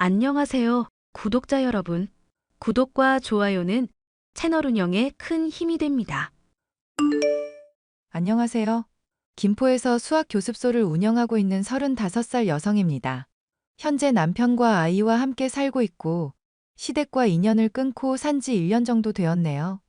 안녕하세요, 구독자 여러분. 구독과 좋아요는 채널 운영에 큰 힘이 됩니다. 안녕하세요. 김포에서 수학 교습소를 운영하고 있는 35살 여성입니다. 현재 남편과 아이와 함께 살고 있고 시댁과 인연을 끊고 산지 1년 정도 되었네요.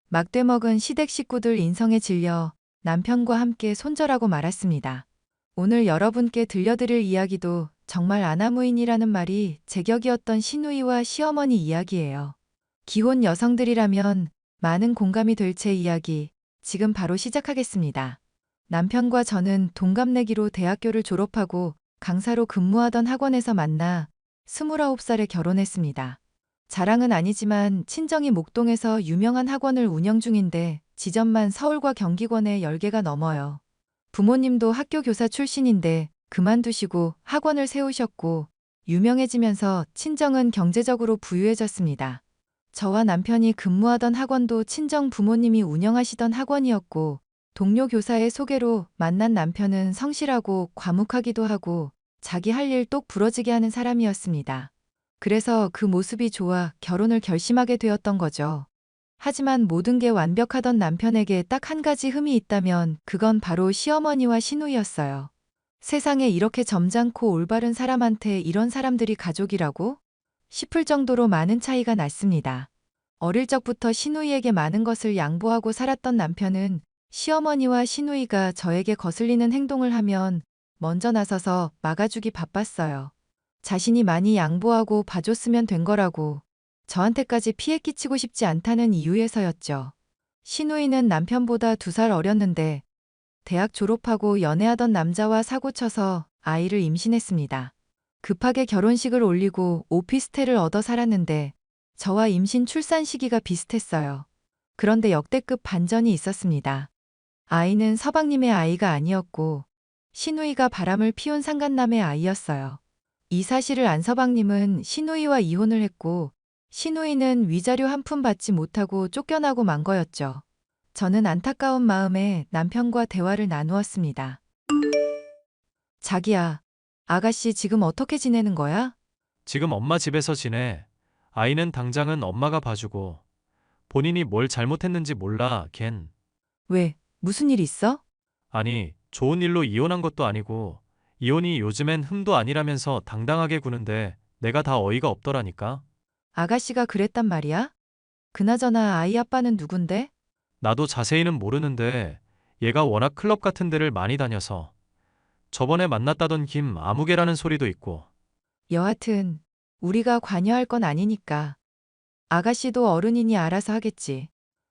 막대 먹은 시댁 식구들 인성에 질려 남편과 함께 손절하고 말았습니다. 오늘 여러분께 들려드릴 이야기도 정말 아나무인이라는 말이 제격이었던 시누이와 시어머니 이야기예요. 기혼 여성들이라면 많은 공감이 될 제 이야기, 지금 바로 시작하겠습니다. 남편과 저는 동갑내기로 대학교를 졸업하고 강사로 근무하던 학원에서 만나 29살에 결혼했습니다. 자랑은 아니지만 친정이 목동에서 유명한 학원을 운영 중인데 지점만 서울과 경기권에 10개가 넘어요. 부모님도 학교 교사 출신인데 그만두시고 학원을 세우셨고 유명해지면서 친정은 경제적으로 부유해졌습니다. 저와 남편이 근무하던 학원도 친정 부모님이 운영하시던 학원이었고 동료 교사의 소개로 만난 남편은 성실하고 과묵하기도 하고 자기 할 일 똑 부러지게 하는 사람이었습니다. 그래서 그 모습이 좋아 결혼을 결심하게 되었던 거죠. 하지만 모든 게 완벽하던 남편에게 딱 한 가지 흠이 있다면 그건 바로 시어머니와 시누이였어요. 세상에 이렇게 점잖고 올바른 사람한테 이런 사람들이 가족이라고? 싶을 정도로 많은 차이가 났습니다. 어릴 적부터 시누이에게 많은 것을 양보하고 살았던 남편은 시어머니와 시누이가 저에게 거슬리는 행동을 하면 먼저 나서서 막아주기 바빴어요. 자신이 많이 양보하고 봐줬으면 된 거라고, 저한테까지 피해 끼치고 싶지 않다는 이유에서였죠. 시누이는 남편보다 2살 어렸는데 대학 졸업하고 연애하던 남자와 사고쳐서 아이를 임신했습니다. 급하게 결혼식을 올리고 오피스텔을 얻어 살았는데 저와 임신 출산 시기가 비슷했어요. 그런데 역대급 반전이 있었습니다. 아이는 서방님의 아이가 아니었고 시누이가 바람을 피운 상간남의 아이였어요. 이 사실을 안 서방님은 시누이와 이혼을 했고 시누이는 위자료 한 푼 받지 못하고 쫓겨나고 만 거였죠. 저는 안타까운 마음에 남편과 대화를 나누었습니다. 자기야, 아가씨 지금 어떻게 지내는 거야? 지금 엄마 집에서 지내. 아이는 당장은 엄마가 봐주고. 본인이 뭘 잘못했는지 몰라, 걘. 왜, 무슨 일 있어? 아니, 좋은 일로 이혼한 것도 아니고, 이혼이 요즘엔 흠도 아니라면서 당당하게 구는데 내가 다 어이가 없더라니까. 아가씨가 그랬단 말이야? 그나저나 아이 아빠는 누군데? 나도 자세히는 모르는데 얘가 워낙 클럽 같은 데를 많이 다녀서 저번에 만났다던 김 아무개라는 소리도 있고. 여하튼 우리가 관여할 건 아니니까. 아가씨도 어른이니 알아서 하겠지.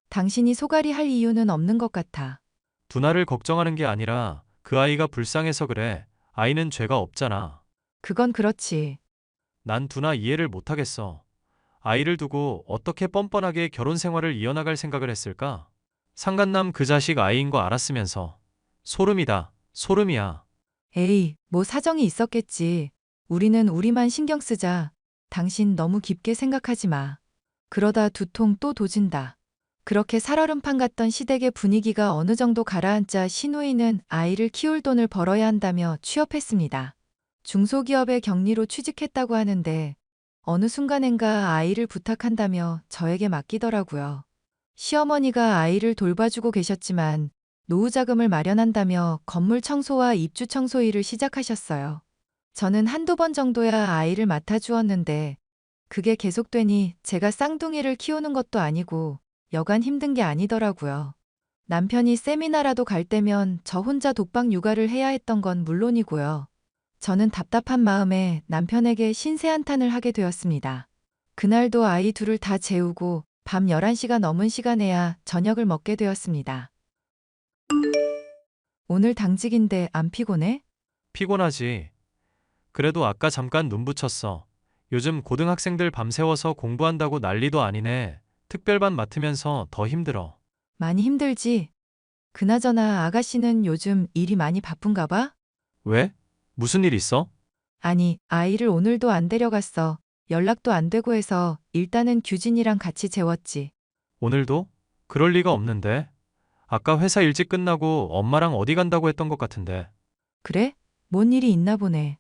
당신이 소갈이 할 이유는 없는 것 같아. 두나를 걱정하는 게 아니라 그 아이가 불쌍해서 그래. 아이는 죄가 없잖아. 그건 그렇지. 난 두나 이해를 못하겠어. 아이를 두고 어떻게 뻔뻔하게 결혼 생활을 이어나갈 생각을 했을까? 상간남 그 자식 아이인 거 알았으면서. 소름이다. 소름이야. 에이, 뭐 사정이 있었겠지. 우리는 우리만 신경 쓰자. 당신 너무 깊게 생각하지 마. 그러다 두통 또 도진다. 그렇게 살얼음판 같던 시댁의 분위기가 어느 정도 가라앉자 시누이는 아이를 키울 돈을 벌어야 한다며 취업했습니다. 중소기업의 경리로 취직했다고 하는데 어느 순간엔가 아이를 부탁한다며 저에게 맡기더라고요. 시어머니가 아이를 돌봐주고 계셨지만 노후 자금을 마련한다며 건물 청소와 입주 청소 일을 시작하셨어요. 저는 한두 번 정도야 아이를 맡아주었는데 그게 계속되니 제가 쌍둥이를 키우는 것도 아니고 여간 힘든 게 아니더라고요. 남편이 세미나라도 갈 때면 저 혼자 독박 육아를 해야 했던 건 물론이고요. 저는 답답한 마음에 남편에게 신세 한탄을 하게 되었습니다. 그날도 아이 둘을 다 재우고 밤 11시가 넘은 시간에야 저녁을 먹게 되었습니다. 오늘 당직인데 안 피곤해? 피곤하지. 그래도 아까 잠깐 눈 붙였어. 요즘 고등학생들 밤새워서 공부한다고 난리도 아니네. 특별반 맡으면서 더 힘들어. 많이 힘들지? 그나저나 아가씨는 요즘 일이 많이 바쁜가 봐? 왜? 무슨 일 있어? 아니, 아이를 오늘도 안 데려갔어. 연락도 안 되고 해서 일단은 규진이랑 같이 재웠지. 오늘도? 그럴 리가 없는데. 아까 회사 일찍 끝나고 엄마랑 어디 간다고 했던 것 같은데. 그래? 뭔 일이 있나 보네.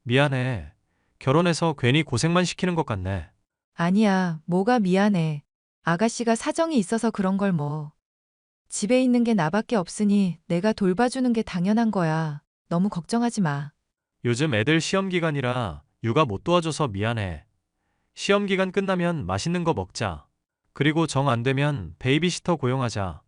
미안해. 결혼해서 괜히 고생만 시키는 것 같네. 아니야, 뭐가 미안해. 아가씨가 사정이 있어서 그런 걸 뭐. 집에 있는 게 나밖에 없으니 내가 돌봐주는 게 당연한 거야. 너무 걱정하지 마. 요즘 애들 시험 기간이라 육아 못 도와줘서 미안해. 시험 기간 끝나면 맛있는 거 먹자. 그리고 정 안 되면 베이비시터 고용하자.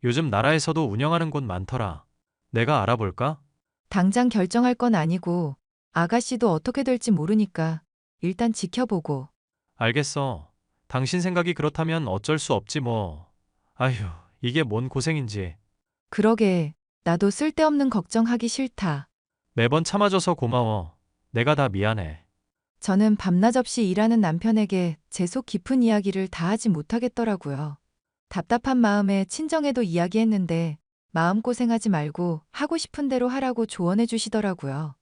요즘 나라에서도 운영하는 곳 많더라. 내가 알아볼까? 당장 결정할 건 아니고 아가씨도 어떻게 될지 모르니까 일단 지켜보고. 알겠어. 당신 생각이 그렇다면 어쩔 수 없지 뭐. 아휴, 이게 뭔 고생인지. 그러게, 나도 쓸데없는 걱정하기 싫다. 매번 참아줘서 고마워. 내가 다 미안해. 저는 밤낮 없이 일하는 남편에게 제 속 깊은 이야기를 다 하지 못하겠더라고요. 답답한 마음에 친정에도 이야기했는데 마음고생하지 말고 하고 싶은 대로 하라고 조언해 주시더라고요.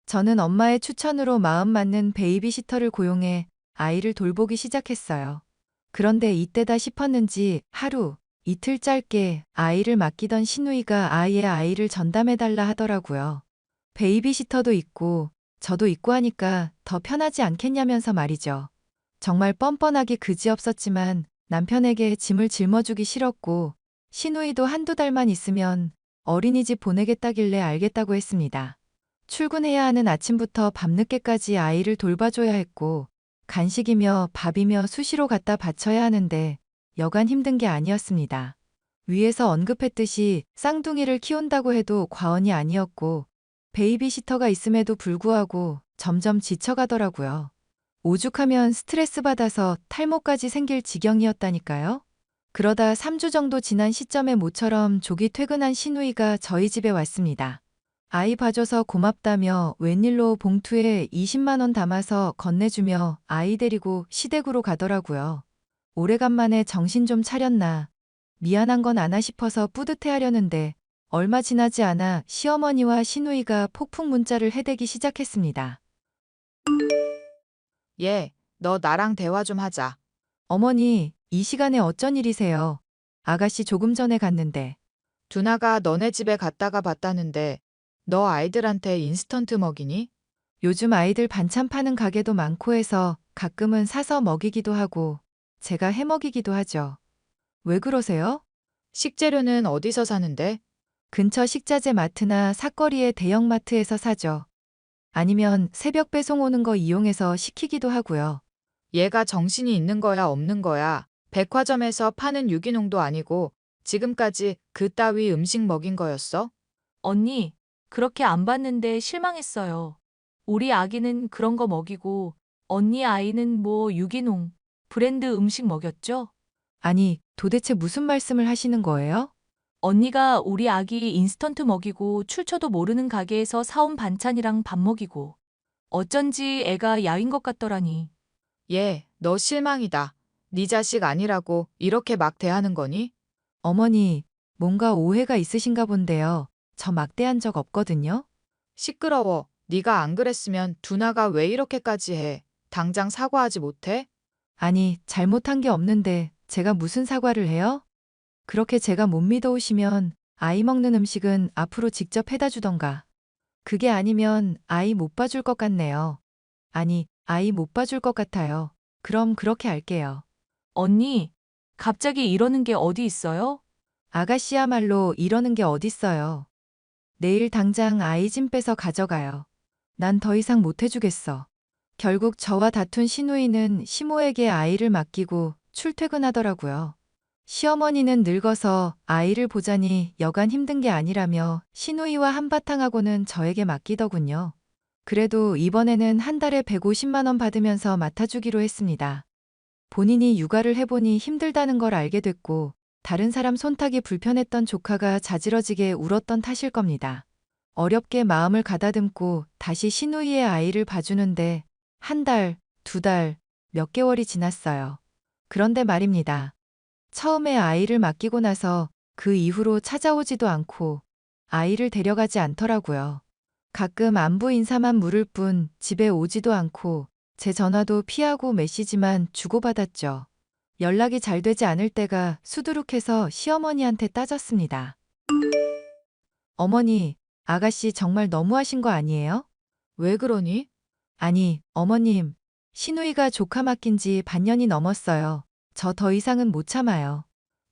저는 엄마의 추천으로 마음 맞는 베이비시터를 고용해 아이를 돌보기 시작했어요. 그런데 이때다 싶었는지 하루, 이틀 짧게 아이를 맡기던 시누이가 아이의 아이를 전담해달라 하더라고요. 베이비시터도 있고 저도 있고 하니까 더 편하지 않겠냐면서 말이죠. 정말 뻔뻔하기 그지없었지만 남편에게 짐을 짊어주기 싫었고 시누이도 한두 달만 있으면 어린이집 보내겠다길래 알겠다고 했습니다. 출근해야 하는 아침부터 밤늦게까지 아이를 돌봐줘야 했고 간식이며 밥이며 수시로 갖다 바쳐야 하는데 여간 힘든 게 아니었습니다. 위에서 언급했듯이 쌍둥이를 키운다고 해도 과언이 아니었고 베이비시터가 있음에도 불구하고 점점 지쳐가더라고요. 오죽하면 스트레스 받아서 탈모까지 생길 지경이었다니까요. 그러다 3주 정도 지난 시점에 모처럼 조기 퇴근한 시누이가 저희 집에 왔습니다. 아이 봐줘서 고맙다며 웬일로 봉투에 20만 원 담아서 건네주며 아이 데리고 시댁으로 가더라고요. 오래간만에 정신 좀 차렸나. 미안한 건 아나 싶어서 뿌듯해하려는데 얼마 지나지 않아 시어머니와 시누이가 폭풍 문자를 해대기 시작했습니다. 얘, 너 나랑 대화 좀 하자. 어머니, 이 시간에 어쩐 일이세요? 아가씨 조금 전에 갔는데. 두나가 너네 집에 갔다가 봤다는데 너 아이들한테 인스턴트 먹이니? 요즘 아이들 반찬 파는 가게도 많고 해서 가끔은 사서 먹이기도 하고 제가 해 먹이기도 하죠. 왜 그러세요? 식재료는 어디서 사는데? 근처 식자재 마트나 사거리의 대형마트에서 사죠. 아니면 새벽 배송 오는 거 이용해서 시키기도 하고요. 얘가 정신이 있는 거야 없는 거야? 백화점에서 파는 유기농도 아니고 지금까지 그따위 음식 먹인 거였어? 언니, 그렇게 안 봤는데 실망했어요. 우리 아기는 그런 거 먹이고, 언니 아이는 뭐 유기농, 브랜드 음식 먹였죠? 아니, 도대체 무슨 말씀을 하시는 거예요? 언니가 우리 아기 인스턴트 먹이고 출처도 모르는 가게에서 사온 반찬이랑 밥 먹이고, 어쩐지 애가 야윈 것 같더라니. 얘, 너 실망이다. 네 자식 아니라고 이렇게 막 대하는 거니? 어머니, 뭔가 오해가 있으신가 본데요. 저 막대한 적 없거든요. 시끄러워. 네가 안 그랬으면 두나가 왜 이렇게까지 해? 당장 사과하지 못해? 아니, 잘못한 게 없는데 제가 무슨 사과를 해요? 그렇게 제가 못 믿어오시면 아이 먹는 음식은 앞으로 직접 해다 주던가. 그게 아니면 아이 못 봐줄 것 같네요. 아니, 아이 못 봐줄 것 같아요. 그럼 그렇게 할게요. 언니, 갑자기 이러는 게 어디 있어요? 아가씨야말로 이러는 게 어딨어요. 내일 당장 아이 짐 빼서 가져가요. 난 더 이상 못 해주겠어. 결국 저와 다툰 시누이는 시모에게 아이를 맡기고 출퇴근하더라고요. 시어머니는 늙어서 아이를 보자니 여간 힘든 게 아니라며 시누이와 한바탕하고는 저에게 맡기더군요. 그래도 이번에는 한 달에 150만 원 받으면서 맡아주기로 했습니다. 본인이 육아를 해보니 힘들다는 걸 알게 됐고 다른 사람 손탁이 불편했던 조카가 자지러지게 울었던 탓일 겁니다. 어렵게 마음을 가다듬고 다시 시누이의 아이를 봐주는데 한 달, 두 달, 몇 개월이 지났어요. 그런데 말입니다. 처음에 아이를 맡기고 나서 그 이후로 찾아오지도 않고 아이를 데려가지 않더라고요. 가끔 안부 인사만 물을 뿐 집에 오지도 않고 제 전화도 피하고 메시지만 주고받았죠. 연락이 잘 되지 않을 때가 수두룩해서 시어머니한테 따졌습니다. 어머니, 아가씨 정말 너무하신 거 아니에요? 왜 그러니? 아니, 어머님, 시누이가 조카 맡긴 지 반년이 넘었어요. 저 더 이상은 못 참아요.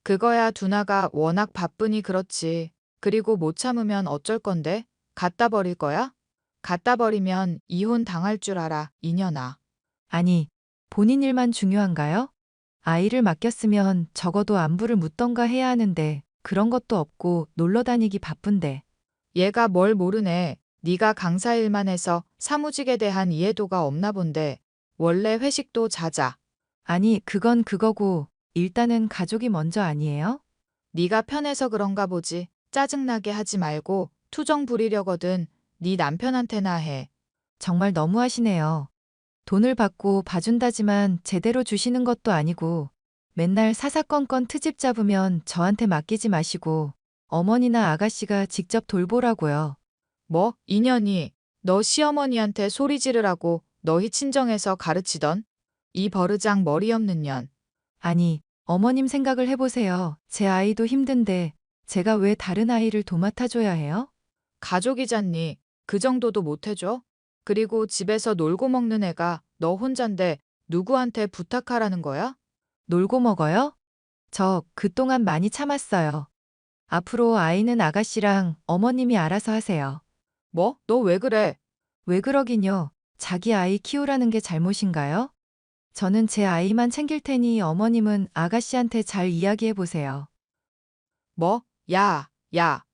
그거야 두나가 워낙 바쁘니 그렇지. 그리고 못 참으면 어쩔 건데? 갖다 버릴 거야? 갖다 버리면 이혼 당할 줄 알아, 이년아. 아니, 본인 일만 중요한가요? 아이를 맡겼으면 적어도 안부를 묻던가 해야 하는데 그런 것도 없고 놀러 다니기 바쁜데. 얘가 뭘 모르네. 네가 강사 일만 해서 사무직에 대한 이해도가 없나 본데. 원래 회식도 자자. 아니, 그건 그거고 일단은 가족이 먼저 아니에요? 네가 편해서 그런가 보지. 짜증나게 하지 말고 투정 부리려거든. 네 남편한테나 해. 정말 너무하시네요. 돈을 받고 봐준다지만 제대로 주시는 것도 아니고 맨날 사사건건 트집 잡으면 저한테 맡기지 마시고 어머니나 아가씨가 직접 돌보라고요. 뭐? 이년이 너 시어머니한테 소리 지르라고 너희 친정에서 가르치던? 이 버르장 머리 없는 년. 아니, 어머님 생각을 해보세요. 제 아이도 힘든데 제가 왜 다른 아이를 도맡아줘야 해요? 가족이잖니. 그 정도도 못 해줘? 그리고 집에서 놀고 먹는 애가 너 혼잔데 누구한테 부탁하라는 거야? 놀고 먹어요? 저 그동안 많이 참았어요. 앞으로 아이는 아가씨랑 어머님이 알아서 하세요. 뭐? 너 왜 그래? 왜 그러긴요. 자기 아이 키우라는 게 잘못인가요? 저는 제 아이만 챙길 테니 어머님은 아가씨한테 잘 이야기해 보세요. 뭐? 야,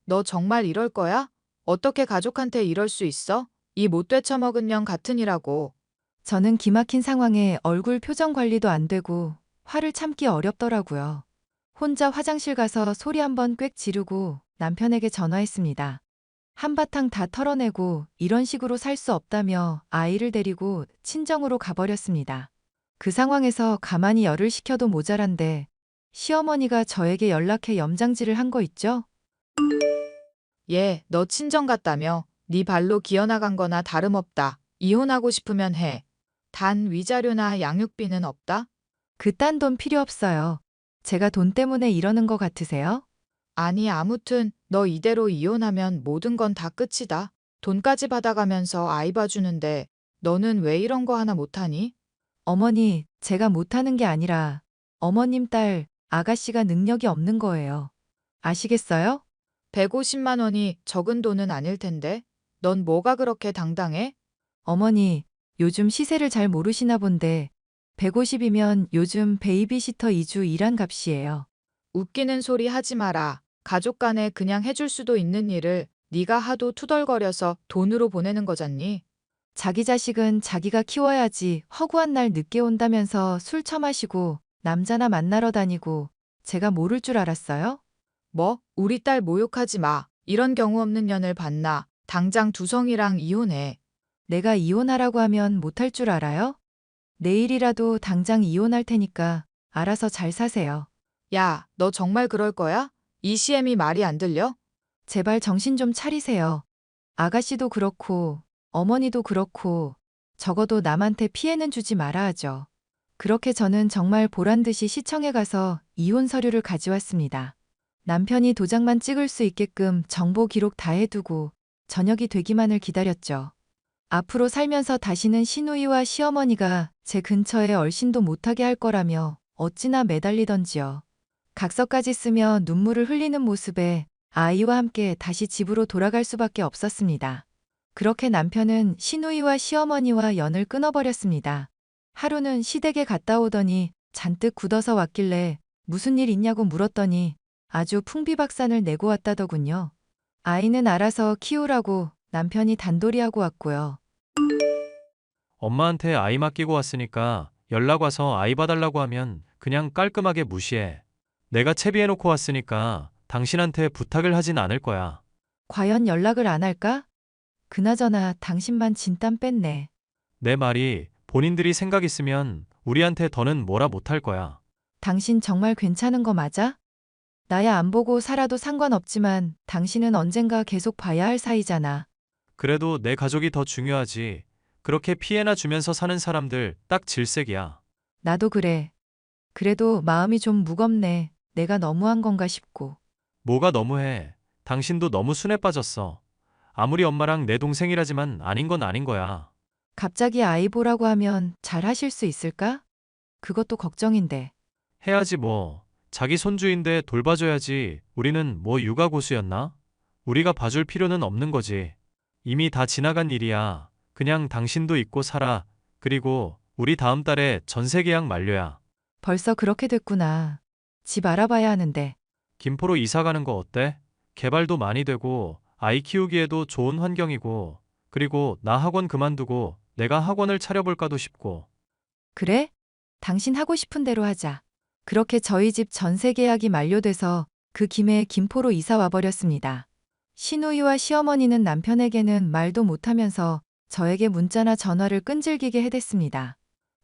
너 정말 이럴 거야? 어떻게 가족한테 이럴 수 있어? 이 못 되쳐먹은 년 같으니라고. 저는 기막힌 상황에 얼굴 표정 관리도 안 되고 화를 참기 어렵더라고요. 혼자 화장실 가서 소리 한번 꽥 지르고 남편에게 전화했습니다. 한바탕 다 털어내고 이런 식으로 살 수 없다며 아이를 데리고 친정으로 가버렸습니다. 그 상황에서 가만히 열을 식혀도 모자란데 시어머니가 저에게 연락해 염장질을 한 거 있죠? 얘, 너 친정 갔다며? 네 발로 기어나간 거나 다름없다. 이혼하고 싶으면 해. 단 위자료나 양육비는 없다? 그딴 돈 필요 없어요. 제가 돈 때문에 이러는 거 같으세요? 아니, 아무튼 너 이대로 이혼하면 모든 건 다 끝이다. 돈까지 받아가면서 아이 봐주는데 너는 왜 이런 거 하나 못하니? 어머니, 제가 못하는 게 아니라 어머님 딸 아가씨가 능력이 없는 거예요. 아시겠어요? 150만 원이 적은 돈은 아닐 텐데. 넌 뭐가 그렇게 당당해? 어머니, 요즘 시세를 잘 모르시나 본데 150이면 요즘 베이비시터 2주 일한 값이에요. 웃기는 소리 하지 마라. 가족 간에 그냥 해줄 수도 있는 일을 네가 하도 투덜거려서 돈으로 보내는 거잖니. 자기 자식은 자기가 키워야지 허구한 날 늦게 온다면서 술 처마시고 남자나 만나러 다니고 제가 모를 줄 알았어요? 뭐? 우리 딸 모욕하지 마. 이런 경우 없는 년을 봤나. 당장 두성이랑 이혼해. 내가 이혼하라고 하면 못할 줄 알아요? 내일이라도 당장 이혼할 테니까 알아서 잘 사세요. 야, 너 정말 그럴 거야? 이 CM이 말이 안 들려? 제발 정신 좀 차리세요. 아가씨도 그렇고 어머니도 그렇고 적어도 남한테 피해는 주지 말아야죠. 그렇게 저는 정말 보란 듯이 시청에 가서 이혼 서류를 가져왔습니다. 남편이 도장만 찍을 수 있게끔 정보 기록 다 해두고 저녁이 되기만을 기다렸죠. 앞으로 살면서 다시는 시누이와 시어머니가 제 근처에 얼씬도 못하게 할 거라며 어찌나 매달리던지요. 각서까지 쓰며 눈물을 흘리는 모습에 아이와 함께 다시 집으로 돌아갈 수밖에 없었습니다. 그렇게 남편은 시누이와 시어머니와 연을 끊어버렸습니다. 하루는 시댁에 갔다 오더니 잔뜩 굳어서 왔길래 무슨 일 있냐고 물었더니 아주 풍비박산을 내고 왔다더군요. 아이는 알아서 키우라고 남편이 단돌이하고 왔고요. 엄마한테 아이 맡기고 왔으니까 연락 와서 아이 봐달라고 하면 그냥 깔끔하게 무시해. 내가 채비해놓고 왔으니까 당신한테 부탁을 하진 않을 거야. 과연 연락을 안 할까? 그나저나 당신만 진땀 뺐네. 내 말이 본인들이 생각 있으면 우리한테 더는 뭐라 못할 거야. 당신 정말 괜찮은 거 맞아? 나야 안 보고 살아도 상관없지만 당신은 언젠가 계속 봐야 할 사이잖아. 그래도 내 가족이 더 중요하지. 그렇게 피해나 주면서 사는 사람들 딱 질색이야. 나도 그래. 그래도 마음이 좀 무겁네. 내가 너무한 건가 싶고. 뭐가 너무해. 당신도 너무 순해 빠졌어. 아무리 엄마랑 내 동생이라지만 아닌 건 아닌 거야. 갑자기 아이 보라고 하면 잘 하실 수 있을까? 그것도 걱정인데. 해야지 뭐. 자기 손주인데 돌봐줘야지. 우리는 뭐 육아 고수였나? 우리가 봐줄 필요는 없는 거지. 이미 다 지나간 일이야. 그냥 당신도 잊고 살아. 그리고 우리 다음 달에 전세 계약 만료야. 벌써 그렇게 됐구나. 집 알아봐야 하는데. 김포로 이사 가는 거 어때? 개발도 많이 되고 아이 키우기에도 좋은 환경이고 그리고 나 학원 그만두고 내가 학원을 차려볼까도 싶고. 그래? 당신 하고 싶은 대로 하자. 그렇게 저희 집 전세 계약이 만료돼서 그 김에 김포로 이사 와버렸습니다. 시누이와 시어머니는 남편에게는 말도 못하면서 저에게 문자나 전화를 끈질기게 해댔습니다.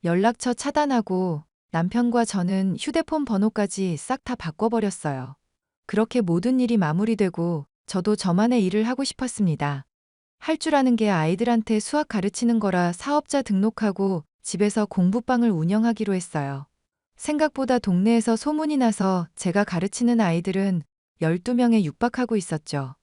연락처 차단하고 남편과 저는 휴대폰 번호까지 싹 다 바꿔버렸어요. 그렇게 모든 일이 마무리되고 저도 저만의 일을 하고 싶었습니다. 할 줄 아는 게 아이들한테 수학 가르치는 거라 사업자 등록하고 집에서 공부방을 운영하기로 했어요. 생각보다 동네에서 소문이 나서 제가 가르치는 아이들은 12명에 육박하고 있었죠.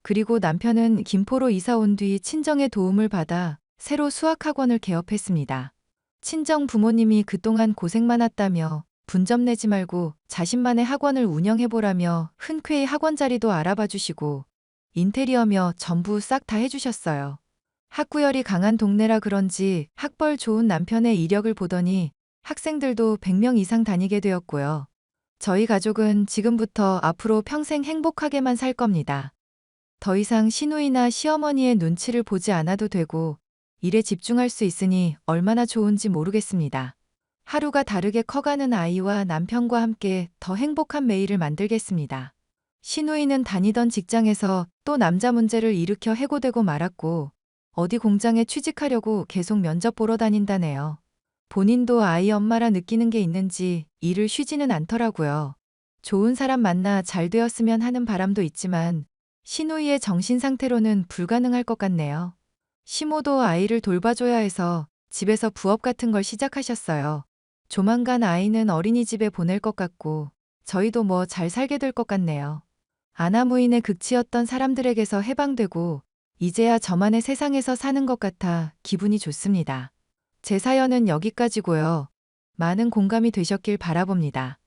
그리고 남편은 김포로 이사 온 뒤 친정의 도움을 받아 새로 수학학원을 개업했습니다. 친정 부모님이 그동안 고생 많았다며 분점 내지 말고 자신만의 학원을 운영해보라며 흔쾌히 학원 자리도 알아봐 주시고 인테리어며 전부 싹 다 해주셨어요. 학구열이 강한 동네라 그런지 학벌 좋은 남편의 이력을 보더니 학생들도 100명 이상 다니게 되었고요. 저희 가족은 지금부터 앞으로 평생 행복하게만 살 겁니다. 더 이상 시누이나 시어머니의 눈치를 보지 않아도 되고 일에 집중할 수 있으니 얼마나 좋은지 모르겠습니다. 하루가 다르게 커가는 아이와 남편과 함께 더 행복한 매일을 만들겠습니다. 시누이는 다니던 직장에서 또 남자 문제를 일으켜 해고되고 말았고 어디 공장에 취직하려고 계속 면접 보러 다닌다네요. 본인도 아이 엄마라 느끼는 게 있는지 일을 쉬지는 않더라고요. 좋은 사람 만나 잘 되었으면 하는 바람도 있지만 시누이의 정신 상태로는 불가능할 것 같네요. 시모도 아이를 돌봐줘야 해서 집에서 부업 같은 걸 시작하셨어요. 조만간 아이는 어린이집에 보낼 것 같고 저희도 뭐 잘 살게 될 것 같네요. 아나무인의 극치였던 사람들에게서 해방되고 이제야 저만의 세상에서 사는 것 같아 기분이 좋습니다. 제 사연은 여기까지고요. 많은 공감이 되셨길 바라봅니다.